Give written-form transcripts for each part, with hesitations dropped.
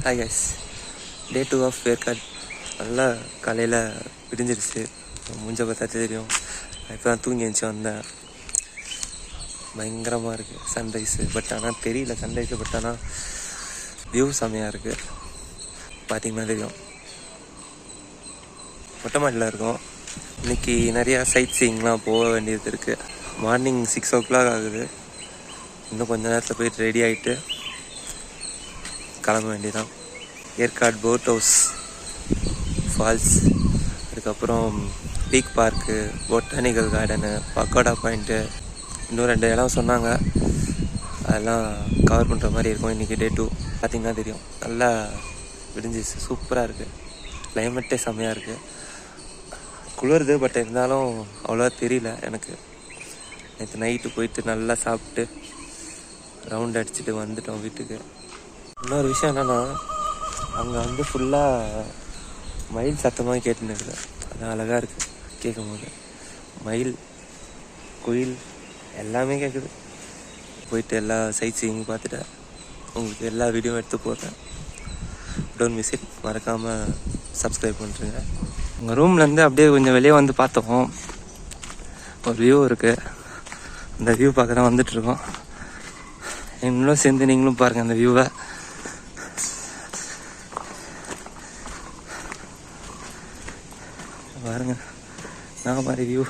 Hi guys, day 2 of Yercaud. நல்லா காலையில் விடிஞ்சிருச்சு. மூஞ்ச பார்த்தா தெரியும். இப்போ தான் தூங்கி எழுந்துச்சி வந்தேன். பயங்கரமாக இருக்குது சன்ரைஸு. பட் ஆனால் தெரியல சன்ரைஸு. பட் ஆனால் வியூ செம்மையாக இருக்குது. பார்த்திங்கன்னா தெரியும். மொட்டை மாடியில் இருக்கோம். இன்றைக்கி நிறையா சைட் சீயிங்லாம் போக வேண்டியது இருக்குது. மார்னிங் 6 o'clock ஆகுது. இன்னும் கொஞ்சம் நேரத்தில் போயிட்டு ரெடி ஆகிட்டு கிளம்ப வேண்டியதான். ஏற்காடு போட் ஹவுஸ், ஃபால்ஸ், அதுக்கப்புறம் peak park, botanical garden, pakoda point, இன்னும் 2 இடம் சொன்னாங்க. அதெல்லாம் கவர் பண்ணுற மாதிரி இருக்கும். இன்றைக்கி டே 2 பார்த்திங்கன்னா தெரியும். நல்லா விடிஞ்சிச்சு. சூப்பராக இருக்குது. கிளைமேட்டே செம்மையாக இருக்குது. குளிருது, பட் இருந்தாலும் அவ்வளோவா தெரியல எனக்கு. நேற்று நைட்டு போயிட்டு நல்லா சாப்பிட்டு ரவுண்ட் அடிச்சுட்டு வந்துட்டோம் வீட்டுக்கு. இன்னொரு விஷயம் என்னென்னா, அங்கே ஃபுல்லாக மயில் சத்தமாக கேட்டுன்னு இருக்குது. அது அழகாக இருக்குது கேட்கும் போது. மயில், குயில் எல்லாமே கேட்குது. போயிட்டு எல்லா சைட் சீயிங் பார்த்துட்டு உங்களுக்கு எல்லா வீடியோவும் எடுத்து போடுறேன். Don't miss it. மறக்காமல் சப்ஸ்கிரைப் பண்ணுறேங்க. உங்கள் ரூம்லேருந்து அப்படியே கொஞ்சம் வெளியே வந்து பார்த்தோம். ஒரு வியூ இருக்குது. அந்த வியூ பார்க்க தான் வந்துட்டுருக்கோம். நீங்களும் சேர்ந்து நீங்களும் பாருங்கள் அந்த வியூவை. பாருங்க நான் மாதிரி வியூ.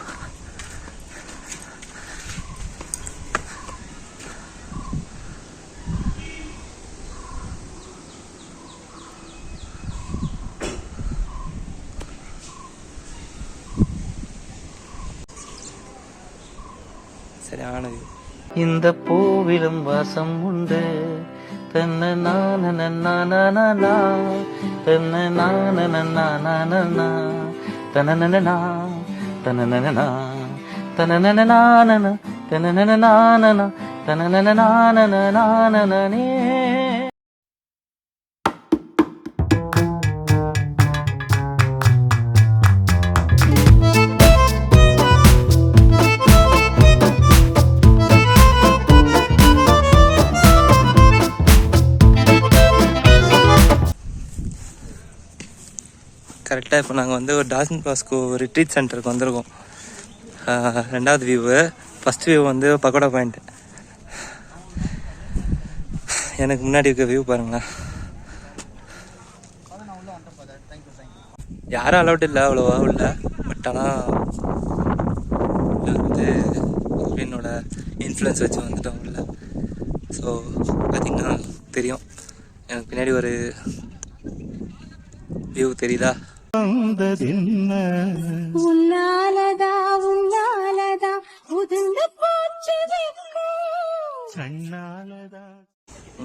சரியான வியூ. இந்த பூவிலும் வாசம் உண்டு. தன்ன நான நானா தன்ன நான தனனனா தனனனா தனனனா தனனனா தனனனே. கரெக்டாக இப்போ நாங்கள் ஒரு டால்ஃபின் பாஸ்கோ ரிட்ரீட் சென்டருக்கு வந்திருக்கோம். 2வது view. First view pakoda point. எனக்கு முன்னாடி இருக்க வியூ பாருங்களேன். யாரும் அலௌட் இல்லை அவ்வளோவா உள்ள. பட் ஆனால் என்னோட இன்ஃப்ளூயன்ஸ் வச்சு வந்துட்டோம் உள்ள. ஸோ பார்த்திங்கன்னா தெரியும். எனக்கு பின்னாடி ஒரு வியூ தெரியுதா?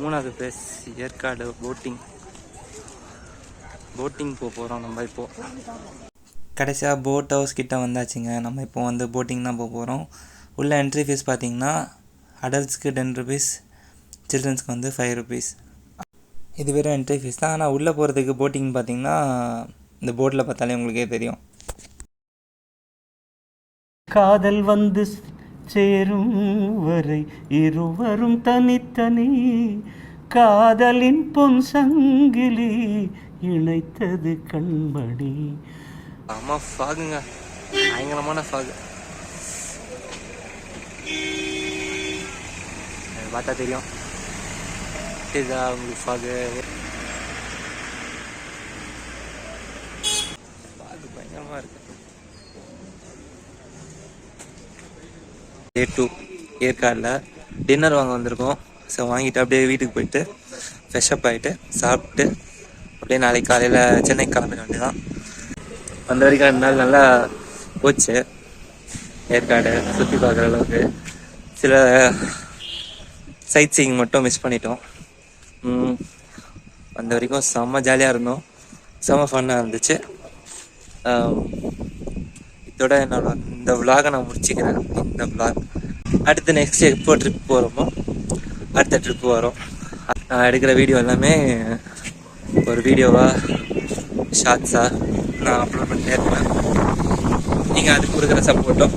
மூணாவது பிளேஸ் ஏற்காடு போட்டிங் போகிறோம் நம்ம. இப்போது கடைசியாக போட் ஹவுஸ் கிட்ட வந்தாச்சுங்க. நம்ம இப்போ போட்டிங் தான் போகிறோம். உள்ள என்ட்ரி ஃபீஸ் பார்த்திங்கன்னா அடல்ட்ஸ்க்கு 10 rupees, சில்ட்ரன்ஸ்க்கு 5 rupees. இது வெறும் என்ட்ரி ஃபீஸ் தான். ஆனால் உள்ளே போகிறதுக்கு போட்டிங் பார்த்திங்கன்னா இந்த போட்டில் பார்த்தாலே உங்களுக்கே தெரியும். காதல் வந்து சேரும் வரை இருவரும் தனித்தனி, காதலின் பொன் சங்கிலி இணைத்தது கண்மணி. ஆமாம், ஃபாகுங்க. பயங்கரமான ஃபாகு. பார்த்தா தெரியும். இதா உங்களுக்கு ஃபாகு. ஃபாகு பயங்கரமாக இருக்கு. டே 2 ஏற்காடில் டின்னர் வாங்க வந்திருக்கோம். ஸோ வாங்கிட்டு அப்படியே வீட்டுக்கு போயிட்டு ஃப்ரெஷ்அப் ஆகிட்டு சாப்பிட்டு அப்படியே நாளைக்கு காலையில் சென்னை கிளம்பிட வேண்டியதான். வந்த வரைக்கும் 2 நாள் நல்லா போச்சு. ஏற்காடு சுற்றி பார்க்குற அளவுக்கு. சில சைட் சீயிங் மட்டும் மிஸ் பண்ணிட்டோம். வந்த வரைக்கும் செம்ம ஜாலியாக இருந்தோம். செம்ம ஃபன்னாக இருந்துச்சு. இதோட என்னோட இந்த விலாகை நான் முடிச்சுக்கிறேன். இந்த விலாக் அடுத்து நெக்ஸ்ட் எப்போ ட்ரிப் போகிறோமோ அடுத்த ட்ரிப்பு வரும். நான் எடுக்கிற வீடியோ எல்லாமே ஒரு வீடியோவாக ஷார்ட்ஸாக நான் அப்லோட் பண்ணிட்டே இருப்பேன். நீங்கள் அதுக்கு கொடுக்குற சப்போர்ட்டும்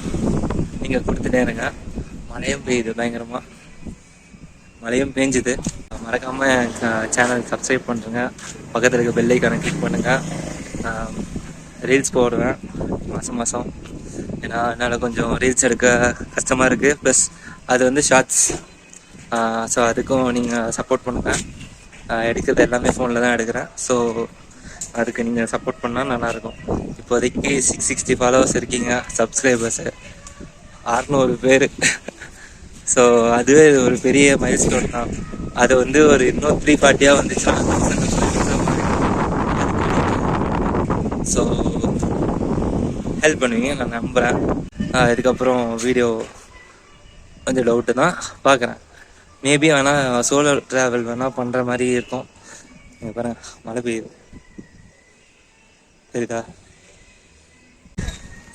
நீங்கள் கொடுத்துட்டே இருங்க. மழையும் பெய்யுது பயங்கரமாக. மழையும் பேஞ்சுது. மறக்காமல் சேனல் சப்ஸ்கிரைப் பண்ணுறேங்க. பக்கத்தில் இருக்க பெல் ஐக்கானை கிளிக் பண்ணுங்கள். ரீல்ஸ் போடுவேன் மாதம். ஏன்னா என்னால் கொஞ்சம் ரீல்ஸ் எடுக்க கஷ்டமாக இருக்குது. ப்ளஸ் அது வந்து ஷார்ட்ஸ். ஸோ அதுக்கும் நீங்கள் சப்போர்ட் பண்ணுங்கள். எடுக்கிறது எல்லாமே ஃபோனில் தான் எடுக்கிறேன். ஸோ அதுக்கு நீங்கள் சப்போர்ட் பண்ணால் நல்லாயிருக்கும். இப்போதைக்கு 660 ஃபாலோவர்ஸ் இருக்கீங்க, சப்ஸ்கிரைபர்ஸு 600 பேர். ஸோ அதுவே ஒரு பெரிய மைல்ஸ்டோன் தான். அது வந்து ஒரு இன்னும் 340 வந்துச்சுன்னா ஸோ ஹெல்ப் பண்ணுவீங்க நான் நம்புகிறேன். இதுக்கப்புறம் வீடியோ கொஞ்சம் டவுட்டு தான், பார்க்குறேன். மேபி வேணால் சோலோ ட்ராவல் வேணால் பண்ணுற மாதிரி இருக்கும். நீங்கள் பாருங்கள், மழை பெய்யுது சரிதா.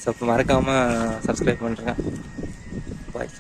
ஸோ இப்போ மறக்காமல் சப்ஸ்கிரைப் பண்ணுறேன். பாய்.